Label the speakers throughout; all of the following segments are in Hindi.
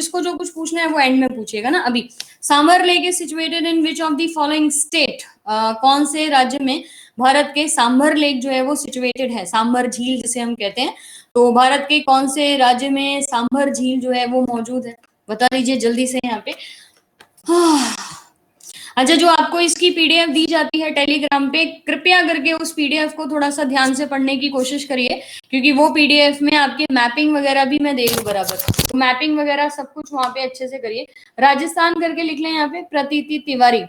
Speaker 1: जिसको जो कुछ पूछना है वो एंड में पूछेगा ना। अभी sambar lake is situated in which of the following state, कौन से राज्य में भारत के सांभर लेक जो है वो सिचुएटेड है, सांभर झील जिसे हम कहते हैं, तो भारत के कौन से राज्य में सांभर झील जो है वो मौजूद है, बता दीजिए जल्दी से यहाँ पे। अच्छा, जो आपको इसकी पीडीएफ दी जाती है टेलीग्राम पे, कृपया करके उस पीडीएफ को थोड़ा सा ध्यान से पढ़ने की कोशिश करिए, क्योंकि वो पीडीएफ में आपकी मैपिंग वगैरह भी मैं दे दूं बराबर, तो मैपिंग वगैरह सब कुछ वहां पे अच्छे से करिए। राजस्थान करके लिख लें यहाँ पे, प्रतीति तिवारी,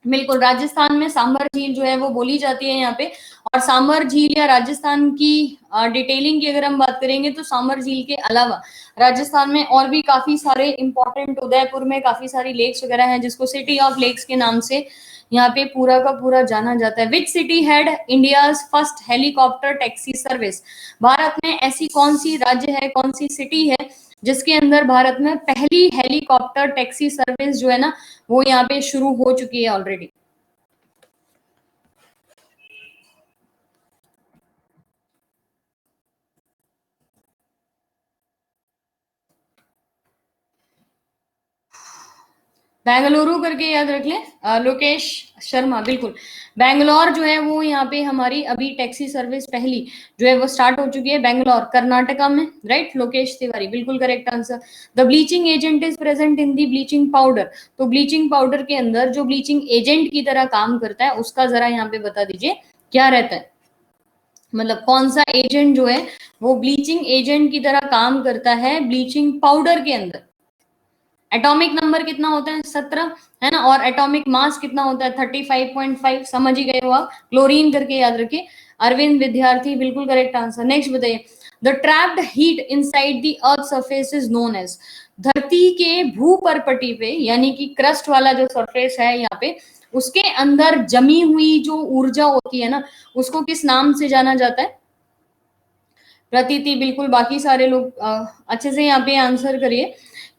Speaker 1: बिल्कुल राजस्थान में सांभर झील जो है वो बोली जाती है यहाँ पे। और सांभर झील या राजस्थान की डिटेलिंग की अगर हम बात करेंगे तो सांभर झील के अलावा राजस्थान में और भी काफी सारे इंपॉर्टेंट, उदयपुर में काफी सारी लेक्स वगैरह हैं जिसको सिटी ऑफ लेक्स के नाम से यहाँ पे पूरा का पूरा जाना जाता है। Which city had India's first helicopter taxi service, Bharat में ऐसी कौन सी राज्य है, कौन सी सिटी है जिसके अंदर भारत में पहली हेलीकॉप्टर टैक्सी सर्विस जो है ना वो यहाँ पे शुरू हो चुकी है ऑलरेडी। बेंगलुरु करके याद रख लें, लोकेश शर्मा, बिल्कुल बेंगलोर जो है वो यहाँ पे हमारी अभी टैक्सी सर्विस पहली जो है वो स्टार्ट हो चुकी है, बेंगलोर कर्नाटका में, राइट। लोकेश तिवारी बिल्कुल correct answer. The bleaching agent is present in the bleaching powder, तो ब्लीचिंग पाउडर के अंदर जो ब्लीचिंग एजेंट की तरह काम करता है उसका जरा यहाँ पे बता दीजिए क्या रहता है, मतलब कौन सा एजेंट जो है वो ब्लीचिंग एजेंट की तरह काम करता है ब्लीचिंग पाउडर के अंदर। एटॉमिक नंबर कितना होता है 17 है ना, और एटॉमिक मास कितना होता है 35.5, समझ ही गए हो आप, क्लोरीन करके याद रखिए। अरविंद विद्यार्थी बिल्कुल करेक्ट आंसर। नेक्स्ट बताइए, the trapped heat inside the earth surface is known as, धरती के भूपर्पटी पे यानी कि क्रस्ट वाला जो सरफेस है यहाँ पे उसके अंदर जमी हुई जो ऊर्जा होती है ना उसको किस नाम से जाना जाता है? प्रतीति बिल्कुल, बाकी सारे लोग अच्छे से यहाँ पे आंसर करिए।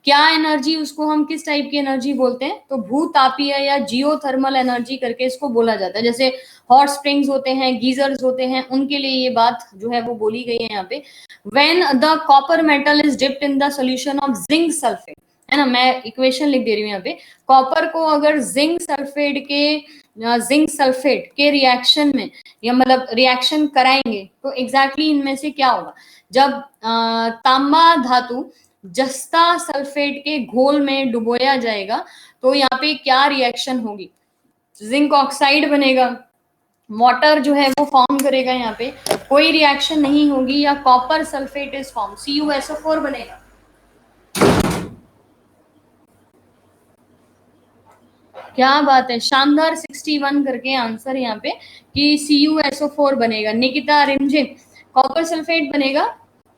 Speaker 1: क्या एनर्जी, उसको हम किस टाइप की एनर्जी बोलते हैं? तो भूतापीय या जियोथर्मल एनर्जी करके इसको बोला जाता है। जैसे हॉट स्प्रिंग्स होते हैं, गीजर्स होते हैं, उनके लिए ये बात जो है वो बोली गई है यहाँ पे। When the copper metal is dipped in the solution of zinc sulphate, है ना, मैं इक्वेशन लिख दे रही हूँ यहाँ पे, कॉपर को अगर जिंक सल्फेट के रिएक्शन में या मतलब रिएक्शन कराएंगे तो एग्जैक्टली इनमें से क्या होगा? जब तांबा धातु जस्ता सल्फेट के घोल में डुबोया जाएगा तो यहाँ पे क्या रिएक्शन होगी? जिंक ऑक्साइड बनेगा, वाटर जो है वो फॉर्म करेगा, यहाँ पे कोई रिएक्शन नहीं होगी, या copper sulphate is form, CuSO4 बनेगा। क्या बात है, शानदार 61 करके आंसर यहाँ पे कि CuSO4 बनेगा। निकिता रिमझिम, कॉपर सल्फेट बनेगा,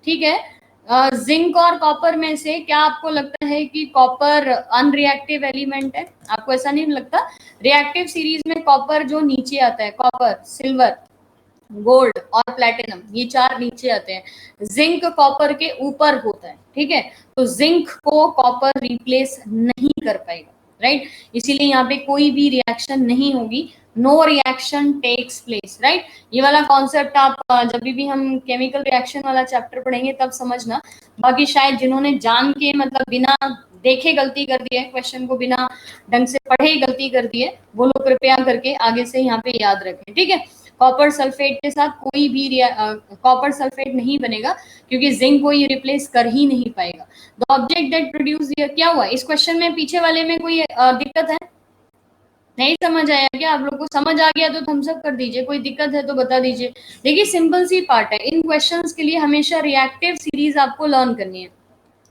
Speaker 1: ठीक है। जिंक और कॉपर में से क्या आपको लगता है कि कॉपर अनरिएक्टिव एलिमेंट है? आपको ऐसा नहीं लगता? रिएक्टिव सीरीज में कॉपर जो नीचे आता है, कॉपर, सिल्वर, गोल्ड और प्लेटिनम, ये चार नीचे आते हैं, जिंक कॉपर के ऊपर होता है, ठीक है। तो जिंक को कॉपर रिप्लेस नहीं कर पाएगा, राइट। इसीलिए यहाँ पे कोई भी रिएक्शन नहीं होगी, no reaction takes place, right. ये वाला कॉन्सेप्ट आप जब भी हम केमिकल रिएक्शन वाला चैप्टर पढ़ेंगे तब समझना। बाकी शायद जिन्होंने जान के मतलब बिना देखे गलती कर दी है, क्वेश्चन को बिना ढंग से पढ़े गलती कर दी है, वो लोग कृपया करके आगे से यहाँ पे याद रखें, ठीक है। कॉपर सल्फेट के साथ कोई भी कॉपर सल्फेट नहीं बनेगा क्योंकि जिंक को ये रिप्लेस कर ही नहीं पाएगा। द ऑब्जेक्ट दैट प्रोड्यूस, क्या हुआ इस क्वेश्चन में? पीछे वाले में कोई दिक्कत है? नहीं समझ आया क्या आप लोग को? समझ आ गया तो थम्स अप कर दीजिए, कोई दिक्कत है तो बता दीजिए। देखिए सिंपल सी पार्ट है, इन क्वेश्चंस के लिए हमेशा रिएक्टिव सीरीज आपको लर्न करनी है,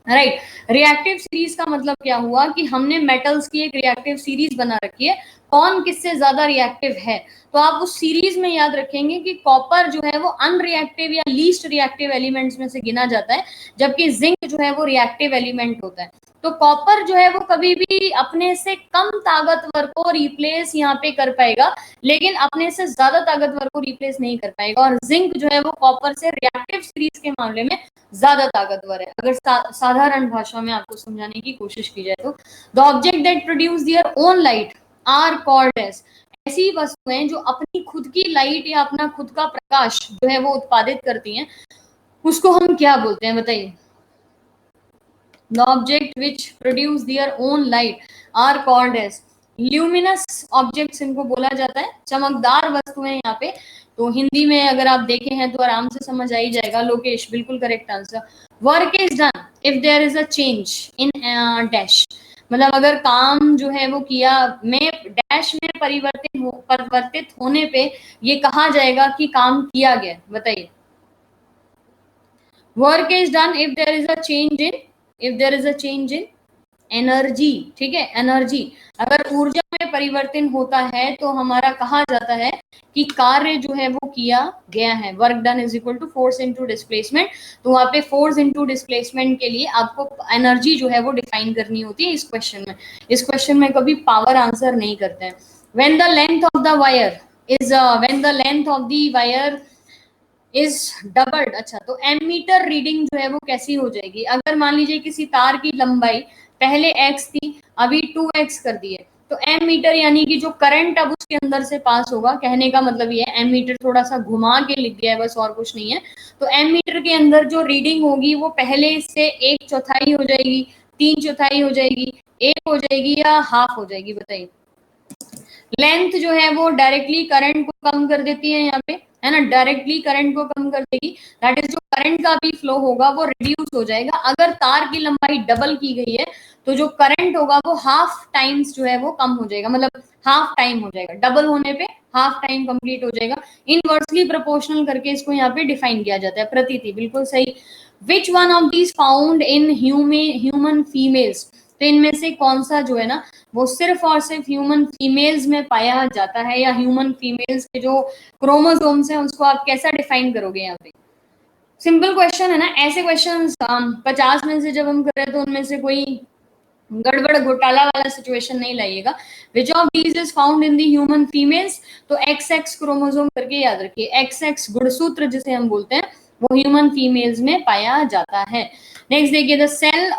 Speaker 1: राइट। रिएक्टिव सीरीज का मतलब क्या हुआ कि हमने मेटल्स की एक रिएक्टिव सीरीज बना रखी है, कौन किससे ज्यादा रिएक्टिव है, तो आप उस सीरीज में याद रखेंगे कि कॉपर जो है वो अनरिएक्टिव या लीस्ट रिएक्टिव एलिमेंट्स में से गिना जाता है, जबकि जिंक जो है वो रिएक्टिव एलिमेंट होता है। तो कॉपर जो है वो कभी भी अपने से कम ताकतवर को रिप्लेस यहाँ पे कर पाएगा, लेकिन अपने से ज्यादा ताकतवर को रिप्लेस नहीं कर पाएगा। और जिंक जो है वो कॉपर से रिएक्टिव सीरीज के मामले में ज्यादा ताकतवर है, अगर साधारण भाषा में आपको समझाने की कोशिश की जाए तो। The object that produce their own light are called as, ऐसी वस्तुएं जो अपनी खुद की लाइट या अपना खुद का प्रकाश जो है वो उत्पादित करती हैं, उसको हम क्या बोलते हैं बताइए? The object which produce their own light are called as luminous objects, इनको बोला जाता है चमकदार वस्तुएं यहाँ पे। तो हिंदी में अगर आप देखे हैं तो आराम से समझ आ ही जाएगा। लोकेश बिल्कुल correct answer. Work is done if there is a change in dash, मतलब अगर काम जो है वो किया में डैश में परिवर्तित होने पे ये कहा जाएगा कि काम किया गया। बताइए। Work is done if there is a change in energy. ठीक है, एनर्जी अगर ऊर्जा में परिवर्तन होता है तो हमारा कहा जाता है कि कार्य जो है वो किया गया है। Work done is equal to force into displacement. तो वहां पे फोर्स इनटू डिस्प्लेसमेंट के लिए आपको एनर्जी जो है वो डिफाइन करनी होती है इस क्वेश्चन में। इस क्वेश्चन में कभी पावर आंसर नहीं करते हैं। When the length of the wire is when the length of the wire is doubled. अच्छा, तो एमीटर रीडिंग जो है वो कैसी हो जाएगी? अगर मान लीजिए किसी तार की लंबाई पहले x थी, अभी 2x कर दी है, तो एमीटर यानी कि जो करंट अब उसके अंदर से पास होगा, कहने का मतलब ये है, एमीटर थोड़ा सा घुमा के लिख दिया है बस, और कुछ नहीं है। तो एमीटर के अंदर जो रीडिंग होगी वो पहले से 1/4 हो जाएगी, 3/4 हो जाएगी, 1 हो जाएगी या हाफ हो जाएगी? बताइए। लेंथ जो है वो डायरेक्टली करंट को कम कर देती है यहाँ पे, है ना, डायरेक्टली करंट को कम कर देगी। दैट इज जो करंट का भी फ्लो होगा वो रिड्यूस हो जाएगा। अगर तार की लंबाई डबल की गई है तो जो करंट होगा वो हाफ टाइम्स जो है वो कम हो जाएगा, मतलब हाफ टाइम हो जाएगा। डबल होने पे हाफ टाइम कंप्लीट हो जाएगा। इनवर्सली प्रोपोर्शनल करके इसको यहाँ पे डिफाइन किया जाता है। प्रतीति बिल्कुल सही। Which one of these found in human females? तो इनमें से कौन सा जो है ना वो सिर्फ और सिर्फ ह्यूमन फीमेल्स में पाया जाता है, या ह्यूमन फीमेल्स के जो क्रोमोसोम्स हैं उसको आप कैसा डिफाइन करोगे? यहाँ पे सिंपल क्वेश्चन है ना। ऐसे क्वेश्चन 50 में से जब हम कर रहे हैं तो उनमें से कोई गड़बड़ घोटाला वाला सिचुएशन नहीं लाइएगा। Which of these is found in the human females? तो XX क्रोमोसोम करके याद रखिए। XX गुणसूत्र जिसे हम बोलते हैं वो ह्यूमन फीमेल्स में पाया जाता है। नेक्स्ट देखिए, the cells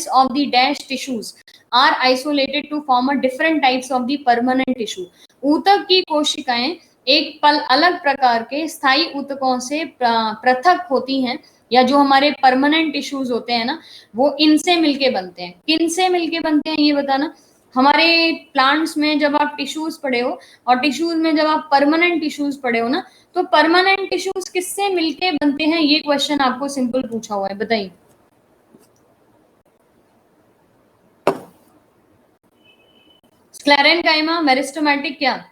Speaker 1: of the dash tissues are isolated to form a different types of the permanent tissue. ऊतक की कोशिकाएं एक पल अलग प्रकार के स्थायी ऊतकों से पृथक होती हैं, या जो हमारे परमानेंट टिश्यूज होते हैं ना वो इनसे मिलके बनते हैं। किन से मिलके बनते हैं ये बताना। हमारे प्लांट्स में जब आप टिश्यूज पढ़े हो और टिश्यूज में जब आप परमानेंट टिश्यूज पढ़े हो ना, तो परमानेंट टिश्यूज किससे मिलके बनते हैं ये क्वेश्चन आपको सिंपल पूछा हुआ है। बताइए। स्क्लेरेनकाइमा, मेरिस्टेमेटिक, क्या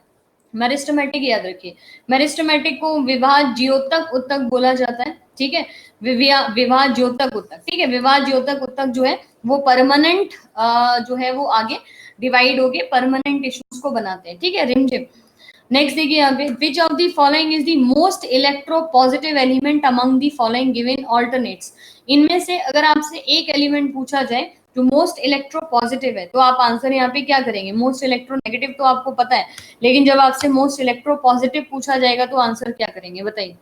Speaker 1: मेरिस्टेमेटिक याद रखिए। मेरिस्टेमेटिक को विभाज्योतक उत्तक बोला जाता है। ठीक है, विभाज्योतक उत्तक। ठीक है, विभाज्योतक उत्तक जो है वो परमानेंट जो है वो आगे डिवाइड होके परमानेंट टिश्यूज को बनाते हैं। ठीक है, रिमझिम। नेक्स्ट देखिए यहाँ पे, विच of the following is the most electropositive element among the following given alternates? इनमें से अगर आपसे एक एलिमेंट पूछा जाए जो मोस्ट इलेक्ट्रोपॉजिटिव है तो आप आंसर यहाँ पे क्या करेंगे? मोस्ट इलेक्ट्रोनेगेटिव तो आपको पता है, लेकिन जब आपसे मोस्ट इलेक्ट्रोपॉजिटिव पूछा जाएगा तो आंसर क्या करेंगे? बताइए।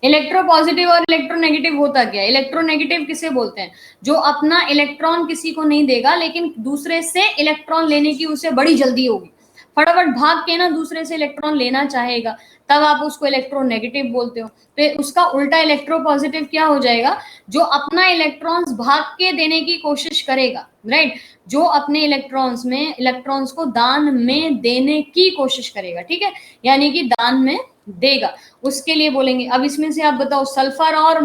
Speaker 1: इलेक्ट्रोपॉजिटिव और इलेक्ट्रोनेगेटिव होता क्या है? इलेक्ट्रोनेगेटिव किसे बोलते हैं? जो अपना इलेक्ट्रॉन किसी को नहीं देगा लेकिन दूसरे से इलेक्ट्रॉन लेने की उसे बड़ी जल्दी होगी, फटाफट भाग के ना दूसरे से इलेक्ट्रॉन लेना चाहेगा, तब आप उसको इलेक्ट्रोनेगेटिव बोलते हो। तो उसका उल्टा इलेक्ट्रोपॉजिटिव क्या हो जाएगा? जो अपना इलेक्ट्रॉन्स भाग के देने की कोशिश करेगा, राइट, जो अपने इलेक्ट्रॉन्स को दान में देने की कोशिश करेगा। ठीक है, यानी कि दान में देगा, उसके लिए बोलेंगे। अब इसमें से आप बताओ, सल्फर और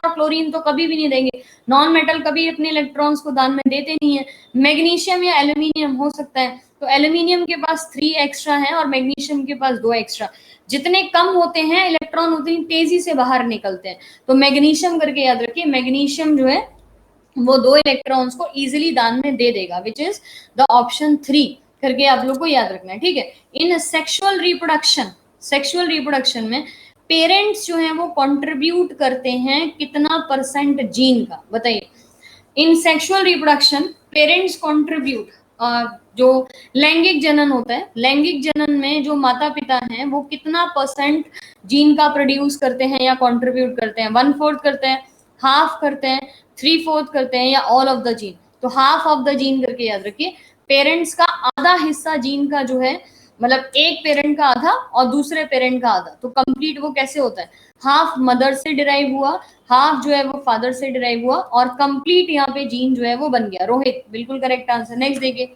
Speaker 1: क्लोरीन तो कभी भी नहीं देंगे। नॉन मेटल कभी अपने इलेक्ट्रॉन्स को दान में देते नहीं है। मैग्नीशियम या एल्यूमिनियम हो सकता है, तो एल्यूमिनियम के पास 3 एक्स्ट्रा है और मैग्नीशियम के पास 2 एक्स्ट्रा। जितने कम होते हैं इलेक्ट्रॉन उतनी तेजी से बाहर निकलते हैं। तो मैग्नीशियम करके याद रखिए, मैग्नीशियम जो है वो 2 इलेक्ट्रॉन्स को इजीली दान में दे देगा, विच इज द ऑप्शन 3 करके आप लोग को याद रखना है। ठीक है, इन सेक्सुअल रिप्रोडक्शन में पेरेंट्स जो हैं वो कंट्रीब्यूट करते हैं कितना परसेंट जीन का? बताइए। In sexual reproduction parents contribute, जो लैंगिक जनन होता है, लैंगिक जनन में जो माता पिता हैं वो कितना परसेंट जीन का प्रोड्यूस करते हैं या कंट्रीब्यूट करते हैं? 1/4 करते हैं, हाफ करते हैं, 3/4 करते हैं, या ऑल ऑफ द जीन? तो हाफ ऑफ द जीन करके याद रखिए। पेरेंट्स का आधा हिस्सा जीन का जो है, मतलब एक पेरेंट का आधा और दूसरे पेरेंट का आधा, तो कंप्लीट वो कैसे होता है? हाफ मदर से डिराइव हुआ, हाफ जो है वो फादर से डिराइव हुआ, और कंप्लीट यहाँ पे जीन जो है वो बन गया। रोहित बिल्कुल करेक्ट आंसर। नेक्स्ट देखिए,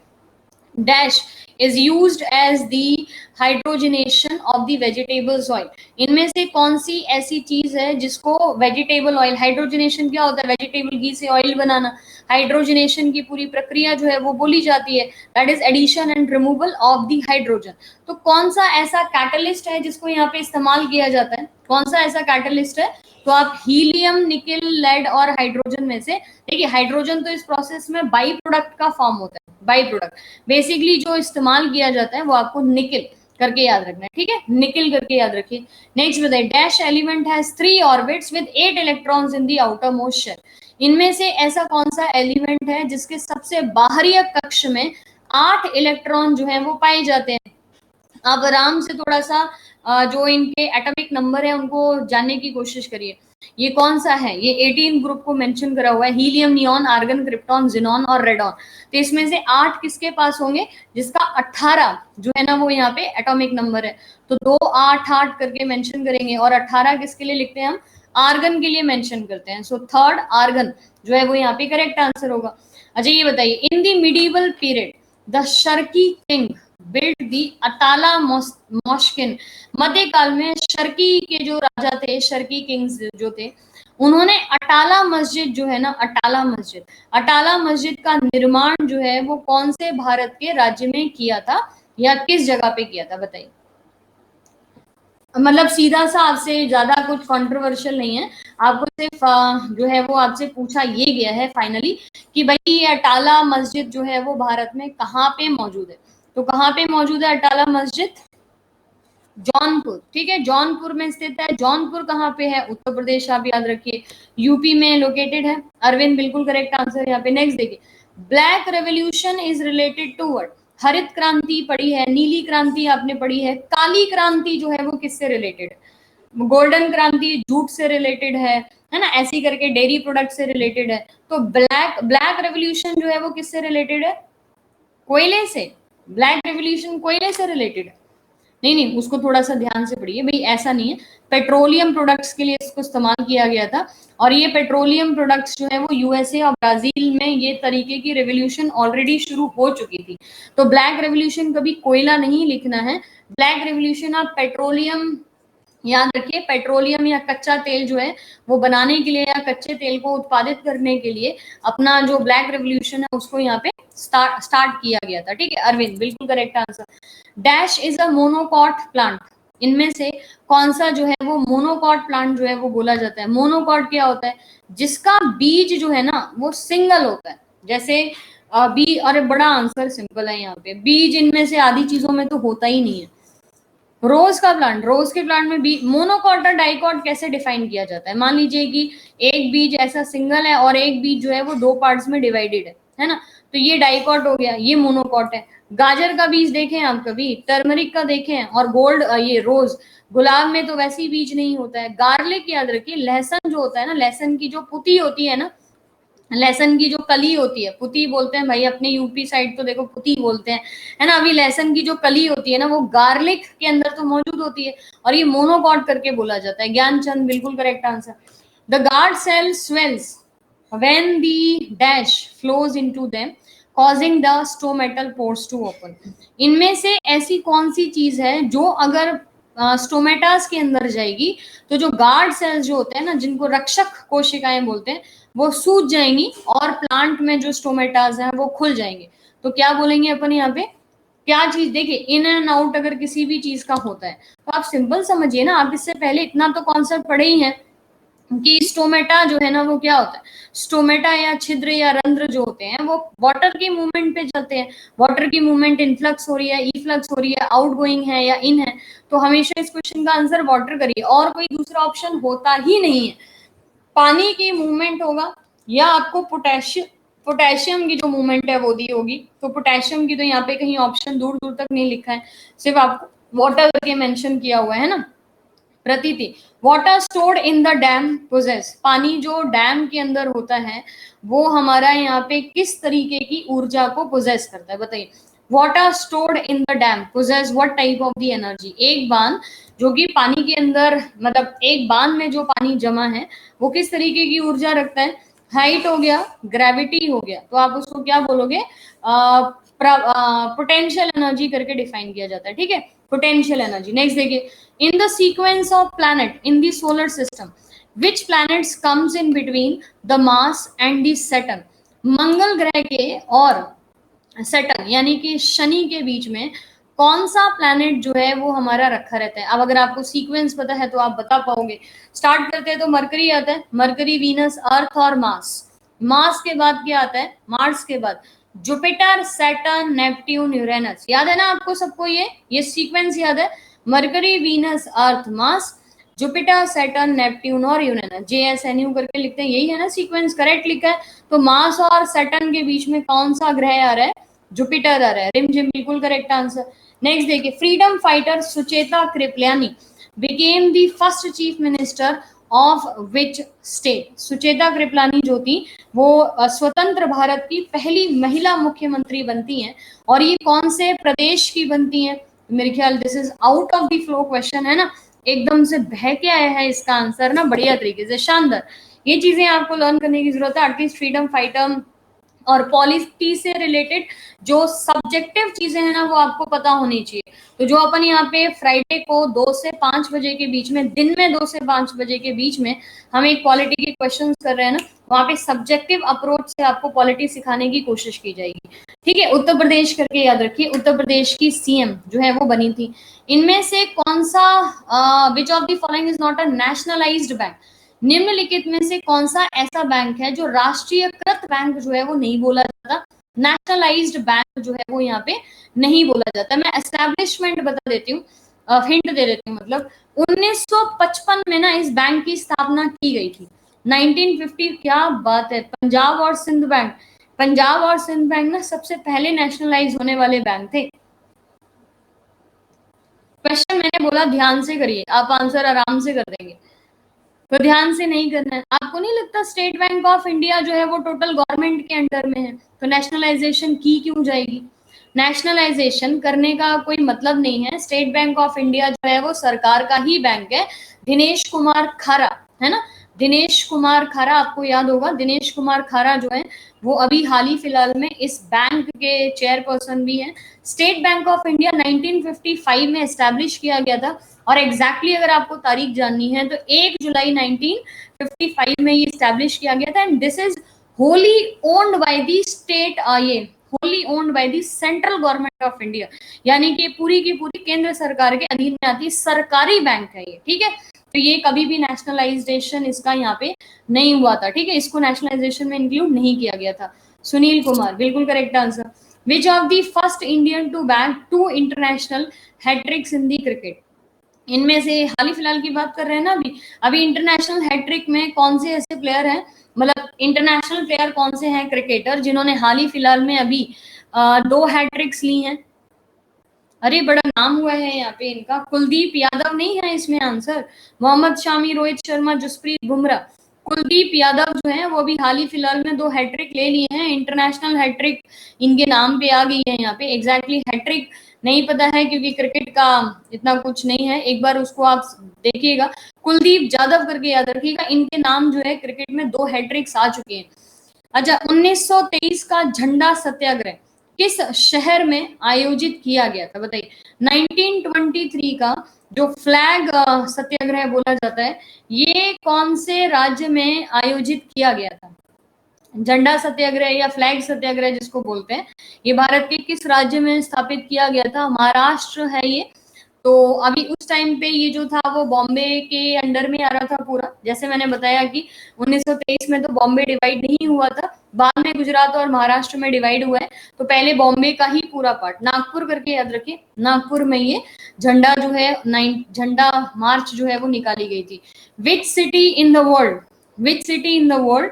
Speaker 1: dash is used as the hydrogenation of the vegetable oil. इनमें से कौन सी ऐसी चीज है जिसको वेजिटेबल ऑयल, हाइड्रोजनेशन क्या होता है, वेजिटेबल घी से ऑयल बनाना, हाइड्रोजनेशन की पूरी प्रक्रिया जो है वो बोली जाती है, that is addition and removal of the hydrogen. तो कौन सा ऐसा कैटलिस्ट है जिसको यहाँ पे इस्तेमाल किया जाता है, कौन सा ऐसा कैटलिस्ट है? तो आप हीलियम, निकेल, लेड और हाइड्रोजन में से देखिए, हाइड्रोजन तो इस प्रोसेस में बाई प्रोडक्ट का फॉर्म होता है, बाई प्रोडक्ट। बेसिकली जो इस्तेमाल किया जाता है वो आपको निकेल करके याद रखना है, ठीक है, निकेल करके याद रखिए। नेक्स्ट बताइए, dash element has 3 orbits with 8 electrons in the outermost shell. इनमें से ऐसा कौन सा एलिमेंट है जिसके सबसे बाहरी कक्ष में 8 इलेक्ट्रॉन जो है वो पाए जाते हैं? आप आराम से थोड़ा सा जो इनके एटॉमिक नंबर है उनको जानने की कोशिश करिए। ये कौन सा है? ये 18 ग्रुप को मेंशन करा हुआ है, helium, neon, argon, krypton, xenon और रेडॉन। तो इसमें से 8 किसके पास होंगे? जिसका 18 जो है ना वो यहाँ पे एटॉमिक नंबर है। तो 2 8 8 करके मेंशन करेंगे, और 18 किसके लिए लिखते हैं हम? आर्गन के लिए मेंशन करते हैं। सो थर्ड आर्गन जो है वो यहाँ पे करेक्ट आंसर होगा। अच्छा ये बताइए, in the medieval period the Sharqi king build the Atala mosque. मध्यकाल में शर्की के जो राजा थे, शर्की किंग्स जो थे, उन्होंने अटाला मस्जिद जो है ना, अटाला मस्जिद का निर्माण जो है वो कौन से भारत के राज्य में किया था, या किस जगह पे किया था? बताइए। मतलब सीधा सा आपसे, ज्यादा कुछ कंट्रोवर्शियल नहीं है, आपको सिर्फ जो है वो आपसे पूछा ये गया है फाइनली कि भाई ये अटाला मस्जिद जो है वो भारत में कहाँ पे मौजूद है। तो कहाँ पे मौजूद है अटाला मस्जिद? जौनपुर, ठीक है, जौनपुर में स्थित है। जौनपुर कहाँ पे है? उत्तर प्रदेश, आप याद रखिए, यूपी में लोकेटेड है। अरविंद बिल्कुल करेक्ट आंसर यहाँ पे। नेक्स्ट देखिए, black revolution is related to what? हरित क्रांति पढ़ी है, नीली क्रांति आपने पढ़ी है, काली क्रांति जो है वो किससे रिलेटेड है? गोल्डन क्रांति जूट से रिलेटेड है ना, ऐसी करके डेयरी प्रोडक्ट से रिलेटेड है। तो ब्लैक रेवोल्यूशन जो है वो किससे रिलेटेड है? कोयले से। ब्लैक रेवोल्यूशन कोयले से रिलेटेड है। नहीं, उसको थोड़ा सा ध्यान से पढ़िए भाई, ऐसा नहीं है, पेट्रोलियम प्रोडक्ट्स के लिए इसको इस्तेमाल किया गया था। और ये पेट्रोलियम प्रोडक्ट्स जो है वो यूएसए और ब्राजील में ये तरीके की रेवोल्यूशन ऑलरेडी शुरू हो चुकी थी। तो ब्लैक रेवोल्यूशन कभी कोयला नहीं लिखना है, ब्लैक रेवोल्यूशन आप पेट्रोलियम याद रखिए। पेट्रोलियम या कच्चा तेल जो है वो बनाने के लिए, या कच्चे तेल को उत्पादित करने के लिए अपना जो ब्लैक रेवोल्यूशन है उसको यहाँ पे स्टार्ट किया गया था, ठीक है। अरविंद बिल्कुल correct answer. Dash is a monocot plant. इनमें से कौन सा जो है वो मोनोकॉट प्लांट जो है वो बोला जाता है? मोनोकॉट क्या होता है? जिसका बीज जो है ना वो सिंगल होता है। जैसे बी, अरे बड़ा आंसर सिंपल है यहाँ पे, बीज इनमें से आधी चीजों में तो होता ही नहीं है। रोज का प्लांट, रोज के प्लांट में बीज, मोनोकॉट और डाइकॉट कैसे डिफाइन किया जाता है? मान लीजिए कि एक बीज ऐसा सिंगल है और एक बीज जो है वो 2 पार्ट्स में डिवाइडेड है ना, तो ये डाइकॉट हो गया, ये मोनोकॉट है। गाजर का बीज देखें आप कभी, टर्मरिक का देखें, और गोल्ड ये रोज, गुलाब में तो वैसे ही बीज नहीं होता है। गार्लिक याद रखिए, लहसुन जो होता है ना, लहसुन की जो पुती होती है ना, लहसुन की जो कली होती है, पुती बोलते हैं भाई अपने यूपी साइड तो देखो पुती बोलते हैं, है ना। अभी लहसुन की जो कली होती है ना वो गार्लिक के अंदर तो मौजूद होती है, और ये मोनोकॉट करके बोला जाता है। ज्ञानचंद बिल्कुल correct answer. The guard cell swells when the dash flows into them causing the stomatal pores to open. इनमें से ऐसी कौन सी चीज है जो अगर स्टोमेटास के अंदर जाएगी तो जो गार्ड सेल्स जो होते हैं ना, जिनको रक्षक कोशिकाएं बोलते हैं, वो सूज जाएंगी और प्लांट में जो स्टोमेटास हैं वो खुल जाएंगे। तो क्या बोलेंगे अपन यहाँ पे? क्या चीज? देखिए, इन एंड आउट अगर किसी भी चीज का होता है तो आप सिंपल समझिए ना, आप इससे पहले इतना तो कॉन्सेप्ट पढ़े ही हैं कि स्टोमेटा जो है ना वो क्या होता है। स्टोमेटा या छिद्र या रंध्र जो होते हैं वो वाटर की मूवमेंट पे चलते हैं। वाटर की मूवमेंट इनफ्लक्स हो रही है, इफ्लक्स हो रही है, आउट गोइंग है या इन है, तो हमेशा इस क्वेश्चन का आंसर वाटर करिए, और कोई दूसरा ऑप्शन होता ही नहीं है। पानी की मूवमेंट होगा, या आपको पोटेशियम की जो मूवमेंट है वो दी होगी। तो पोटेशियम की तो यहाँ पे कहीं ऑप्शन दूर दूर तक नहीं लिखा है, सिर्फ आपको वाटर करके मेंशन किया हुआ है ना। Pratiti, water stored in the dam possesses. पानी जो डैम के अंदर होता है वो हमारा यहाँ पे किस तरीके की ऊर्जा को पोजेस करता है? बताइए। Water stored in the dam possesses what type of the energy. एक बांध जो कि पानी के अंदर, मतलब एक बांध में जो पानी जमा है वो किस तरीके की ऊर्जा रखता है? हाइट हो गया, ग्रेविटी हो गया, तो आप उसको क्या बोलोगे? पोटेंशियल एनर्जी करके डिफाइन किया जाता है, ठीक है, पोटेंशियल एनर्जी। नेक्स्ट देखिए, in the sequence of planet in the solar system which planets comes in between the Mars and the Saturn. मंगल ग्रह के और सैटर्न यानी कि शनि के बीच में कौन सा प्लैनेट जो है वो हमारा रखा रहता है? अब अगर आपको सीक्वेंस पता है तो आप बता पाओगे। स्टार्ट करते हैं तो मरकरी आता है, मरकरी, वीनस, अर्थ और मार्स। मार्स के बाद क्या आता है? मार्स के बाद जुपिटर, सैटर्न, नेपट्यून, यूरेनस। याद है ना आपको सबको? ये सीक्वेंस याद है? मरकरी, वीनस, अर्थ, मार्स, जुपिटर, सैटर्न, नेपट्यून और यूरेनस। JSNU करके लिखते हैं, यही है ना सीक्वेंस? करेक्ट लिखा है। तो मार्स और सैटर्न के बीच में कौन सा ग्रह आ रहा है? जुपिटर आ रहा है। रिमझिम बिल्कुल करेक्ट आंसर। नेक्स्ट देखिए, freedom fighter Sucheta Kripalani became the first chief minister of which state. Sucheta Kripalani जो थी वो स्वतंत्र भारत की पहली महिला मुख्यमंत्री बनती हैं, और ये कौन से प्रदेश की बनती हैं? मेरे ख्याल this is out of the flow question है ना, एकदम से बह के आया है इसका आंसर ना, बढ़िया तरीके से, शानदार। ये चीजें आपको लर्न करने की जरूरत है, एटलीस्ट फ्रीडम फाइटर और पॉलिटी से रिलेटेड जो सब्जेक्टिव चीजें हैं ना वो आपको पता होनी चाहिए। तो जो अपन यहाँ पे फ्राइडे को 2 से 5 बजे के बीच में, दिन में 2 से 5 बजे के बीच में हम एक पॉलिटी के क्वेश्चंस कर रहे हैं ना, वहाँ पे सब्जेक्टिव अप्रोच से आपको पॉलिटी सिखाने की कोशिश की जाएगी, ठीक है। उत्तर प्रदेश करके याद रखिए, उत्तर प्रदेश की CM जो है वो बनी थी। इनमें से कौन सा विच of the following is not a nationalised bank. निम्नलिखित में से कौन सा ऐसा बैंक है जो राष्ट्रीयकृत बैंक जो है वो नहीं बोला जाता? नेशनलाइज्ड बैंक जो है वो यहाँ पे नहीं बोला जाता। मैं एस्टैब्लिशमेंट बता देती हूँ, हिंट दे देती हूँ। मतलब 1955 में ना इस बैंक की स्थापना की गई थी। 1950, क्या बात है। पंजाब और सिंध बैंक, पंजाब और सिंध बैंक ना सबसे पहले नेशनलाइज होने वाले बैंक थे। क्वेश्चन मैंने बोला ध्यान से करिए, आप आंसर आराम से कर देंगे, तो ध्यान से नहीं करना है। आपको नहीं लगता स्टेट बैंक ऑफ इंडिया जो है वो टोटल गवर्नमेंट के अंडर में है, तो नेशनलाइजेशन की क्यों जाएगी? नेशनलाइजेशन करने का कोई मतलब नहीं है। स्टेट बैंक ऑफ इंडिया जो है वो सरकार का ही बैंक है। दिनेश कुमार खारा, है ना, दिनेश कुमार खारा, आपको याद होगा, दिनेश कुमार खारा जो है वो अभी हाल ही फिलहाल में इस बैंक के चेयरपर्सन भी हैं। स्टेट बैंक ऑफ इंडिया 1955 में एस्टैब्लिश किया गया था, और एग्जैक्टली अगर आपको तारीख जाननी है तो 1 जुलाई 1955 में ये स्टैब्लिश किया गया था। And this is wholly owned by the state, ये wholly owned by the central government of India, यानी कि पूरी की पूरी केंद्र सरकार के अधीन में आती सरकारी बैंक है ये, ठीक है। तो ये कभी भी नेशनलाइजेशन इसका यहाँ पे नहीं हुआ था, ठीक है, इसको नेशनलाइजेशन में इंक्लूड नहीं किया गया था। सुनील कुमार बिल्कुल correct answer. Which of the first Indian to bag 2 international hattricks in the cricket. इनमें से हाल ही फिलहाल की बात कर रहे हैं ना, अभी अभी इंटरनेशनल हैट्रिक में कौन से ऐसे प्लेयर हैं, मतलब इंटरनेशनल प्लेयर कौन से हैं क्रिकेटर जिन्होंने हाल ही फिलहाल में अभी 2 हैट्रिक्स ली हैं? अरे बड़ा नाम हुआ है यहाँ पे इनका, कुलदीप यादव नहीं है इसमें आंसर। मोहम्मद शामी, रोहित शर्मा, जसप्रीत बुमराह, कुलदीप यादव जो है वो भी हाल ही फिलहाल में 2 हैट्रिक ले लिए हैं। इंटरनेशनल हैट्रिक इनके नाम पे आ गई है यहाँ पे। एग्जैक्टली हैट्रिक नहीं पता है क्योंकि क्रिकेट का इतना कुछ नहीं है, एक बार उसको आप देखिएगा, कुलदीप यादव करके याद रखिएगा। इनके नाम जो है क्रिकेट में 2 हैट्रिक्स आ चुके हैं। अच्छा, 1923 का झंडा सत्याग्रह किस शहर में आयोजित किया गया था? बताइए। 1923 का जो फ्लैग सत्याग्रह बोला जाता है, ये कौन से राज्य में आयोजित किया गया था? झंडा सत्याग्रह या फ्लैग सत्याग्रह जिसको बोलते हैं, ये भारत के किस राज्य में स्थापित किया गया था? महाराष्ट्र है ये। तो अभी उस टाइम पे ये जो था वो बॉम्बे के अंडर में आ रहा था पूरा। जैसे मैंने बताया कि 1923 में तो बॉम्बे डिवाइड नहीं हुआ था, बाद में गुजरात और महाराष्ट्र में डिवाइड हुआ है। तो पहले बॉम्बे का ही पूरा पार्ट, नागपुर करके याद रखिए, नागपुर में ये झंडा जो है झंडा मार्च जो है वो निकाली गई थी। Which city in the world, which city in the world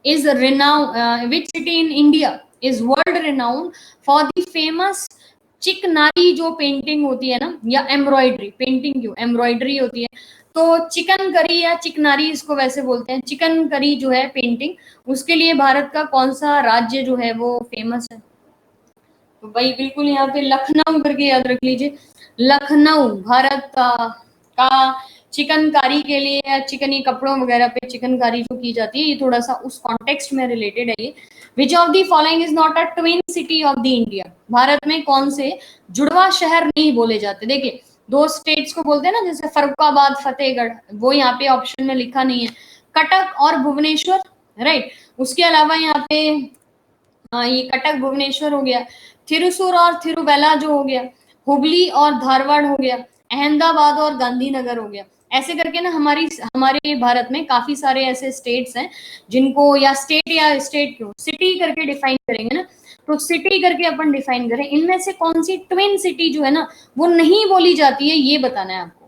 Speaker 1: is renowned, which city in India is world renowned for the famous चिकनारी जो पेंटिंग होती है ना, या एम्ब्रॉयडरी पेंटिंग, क्यों एम्ब्रॉयडरी होती है, तो चिकन करी या चिकनारी इसको वैसे बोलते हैं। चिकन करी जो है पेंटिंग, उसके लिए भारत का कौन सा राज्य जो है वो फेमस है? तो भाई बिल्कुल यहाँ पे लखनऊ करके याद रख लीजिए। लखनऊ भारत का चिकनकारी के लिए या चिकनी कपड़ों वगैरह पे चिकनकारी जो की जाती है, ये थोड़ा सा उस कॉन्टेक्स्ट में रिलेटेड है ये। विच of the following is not a twin city of the India? Bharat में कौन से जुड़वा शहर नहीं बोले जाते? देखिए दो स्टेट्स को बोलते हैं ना, जैसे फर्रुखाबाद फतेहगढ़, वो यहाँ पे ऑप्शन में लिखा नहीं है। कटक और भुवनेश्वर, राइट। उसके अलावा यहाँ पे ये कटक भुवनेश्वर हो गया, थिरुसूर और थिरुवेला जो हो गया, हुबली और धारवाड़ हो गया, अहमदाबाद और गांधीनगर हो गया। ऐसे करके ना हमारे भारत में काफी सारे ऐसे स्टेट्स हैं जिनको या स्टेट क्यों सिटी करके डिफाइन करेंगे ना, तो सिटी करके अपन डिफाइन करें, इनमें से कौन सी ट्विन सिटी जो है ना वो नहीं बोली जाती है, ये बताना है आपको।